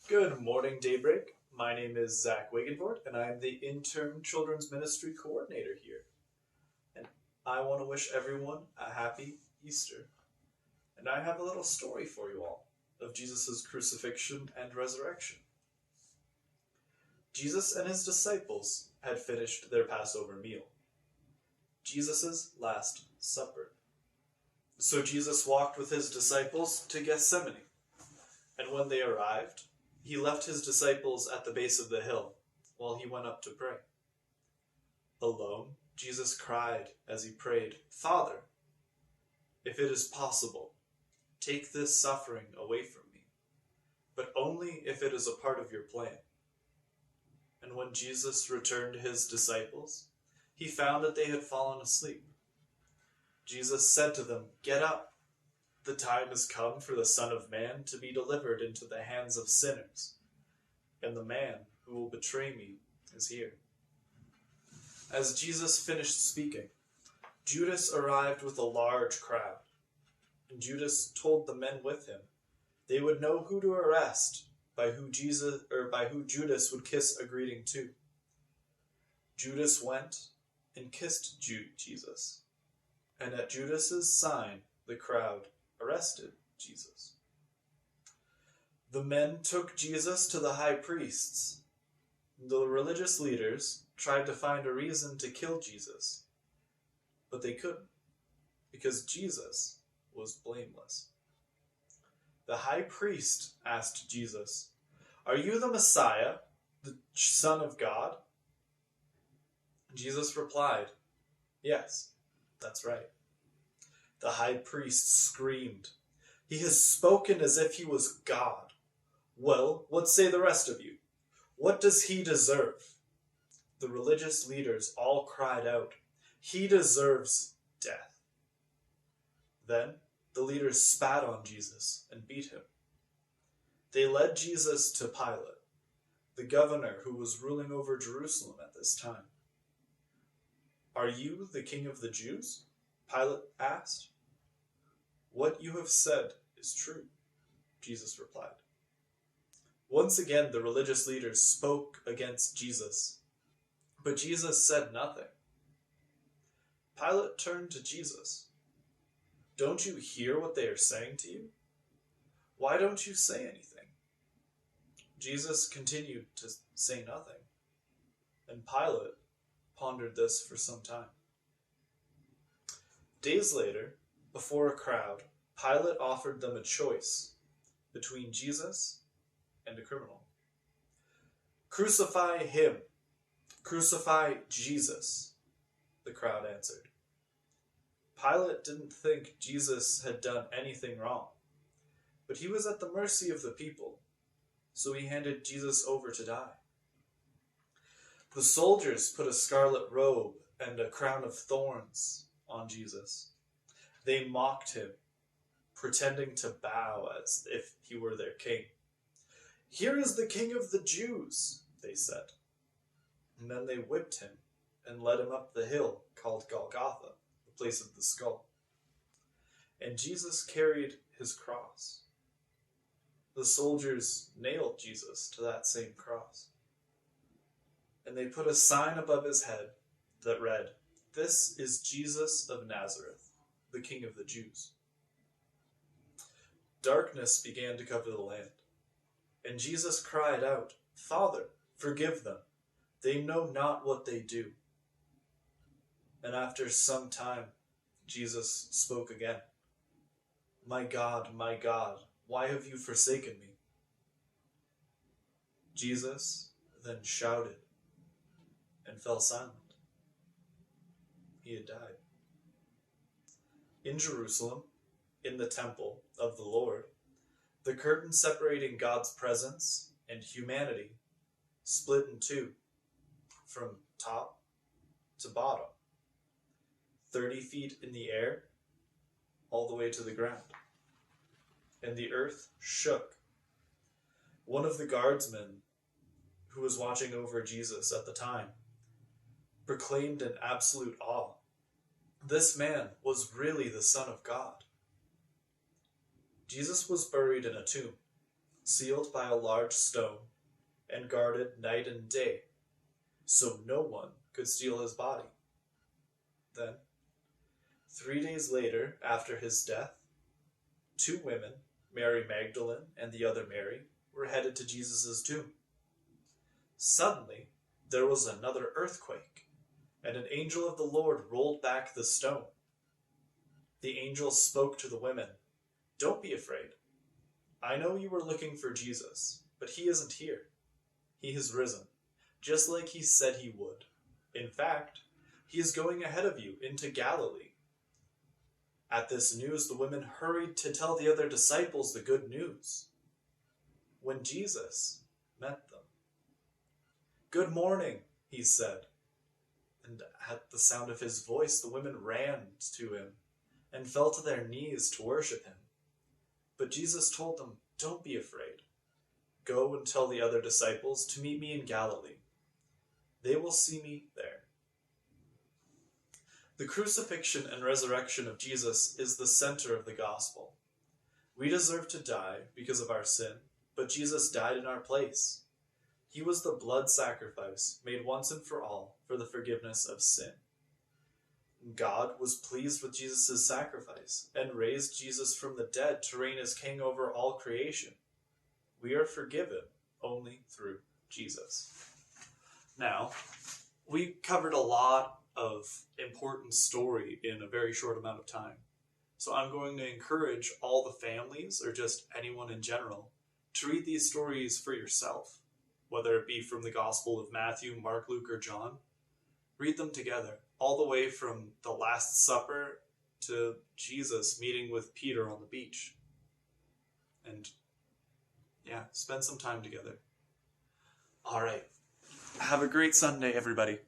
Good morning, DayBreak. My name is Zach Wagenvoort, and I'm the Intern Children's Ministry Coordinator here. And I want to wish everyone a happy Easter. And I have a little story for you all of Jesus' crucifixion and resurrection. Jesus and his disciples had finished their Passover meal, Jesus' Last Supper. So Jesus walked with his disciples to Gethsemane, and when they arrived, he left his disciples at the base of the hill while he went up to pray. Alone, Jesus cried as he prayed, "Father, if it is possible, take this suffering away from me, but only if it is a part of your plan." And when Jesus returned to his disciples, he found that they had fallen asleep. Jesus said to them, "Get up. The time has come for the Son of Man to be delivered into the hands of sinners, and the man who will betray me is here." As Jesus finished speaking, Judas arrived with a large crowd, and Judas told the men with him they would know who to arrest by who Judas would kiss a greeting to. Judas went and kissed Jesus, and at Judas's sign the crowd arrested Jesus. The men took Jesus to the high priests. The religious leaders tried to find a reason to kill Jesus, but they couldn't, because Jesus was blameless. The high priest asked Jesus, "Are you the Messiah, the Son of God?" Jesus replied, "Yes, that's right." The high priest screamed, "He has spoken as if he was God. Well, what say the rest of you? What does he deserve?" The religious leaders all cried out, "He deserves death." Then the leaders spat on Jesus and beat him. They led Jesus to Pilate, the governor who was ruling over Jerusalem at this time. "Are you the king of the Jews?" Pilate asked. "What you have said is true," Jesus replied. Once again, the religious leaders spoke against Jesus, but Jesus said nothing. Pilate turned to Jesus. "Don't you hear what they are saying to you? Why don't you say anything?" Jesus continued to say nothing, and Pilate pondered this for some time. Days later, before a crowd, Pilate offered them a choice between Jesus and a criminal. "Crucify him! Crucify Jesus!" the crowd answered. Pilate didn't think Jesus had done anything wrong, but he was at the mercy of the people, so he handed Jesus over to die. The soldiers put a scarlet robe and a crown of thorns on Jesus. They mocked him, pretending to bow as if he were their king. "Here is the King of the Jews," they said. And then they whipped him and led him up the hill called Golgotha, the place of the skull. And Jesus carried his cross. The soldiers nailed Jesus to that same cross. And they put a sign above his head that read, "This is Jesus of Nazareth, the King of the Jews." Darkness began to cover the land, and Jesus cried out, "Father, forgive them. They know not what they do." And after some time, Jesus spoke again. my God, why have you forsaken me?" Jesus then shouted and fell silent. He had died. In Jerusalem, in the temple of the Lord, the curtain separating God's presence and humanity split in two, from top to bottom, 30 feet in the air, all the way to the ground. And the earth shook. One of the guardsmen who was watching over Jesus at the time proclaimed in absolute awe, "This man was really the Son of God." Jesus was buried in a tomb, sealed by a large stone, and guarded night and day, so no one could steal his body. Then, 3 days later, after his death, 2 women, Mary Magdalene and the other Mary, were headed to Jesus' tomb. Suddenly, there was another earthquake, and an angel of the Lord rolled back the stone. The angel spoke to the women, "Don't be afraid. I know you were looking for Jesus, but he isn't here. He has risen, just like he said he would. In fact, he is going ahead of you into Galilee." At this news, the women hurried to tell the other disciples the good news. When Jesus met them, "Good morning," he said. And at the sound of his voice, the women ran to him and fell to their knees to worship him. But Jesus told them, "Don't be afraid. Go and tell the other disciples to meet me in Galilee. They will see me there." The crucifixion and resurrection of Jesus is the center of the gospel. We deserve to die because of our sin, but Jesus died in our place. He was the blood sacrifice made once and for all for the forgiveness of sin. God was pleased with Jesus' sacrifice and raised Jesus from the dead to reign as king over all creation. We are forgiven only through Jesus. Now, we covered a lot of important story in a very short amount of time. So I'm going to encourage all the families, or just anyone in general, to read these stories for yourself, whether it be from the Gospel of Matthew, Mark, Luke, or John. Read them together, all the way from the Last Supper to Jesus meeting with Peter on the beach. And yeah, spend some time together. All right. Have a great Sunday, everybody.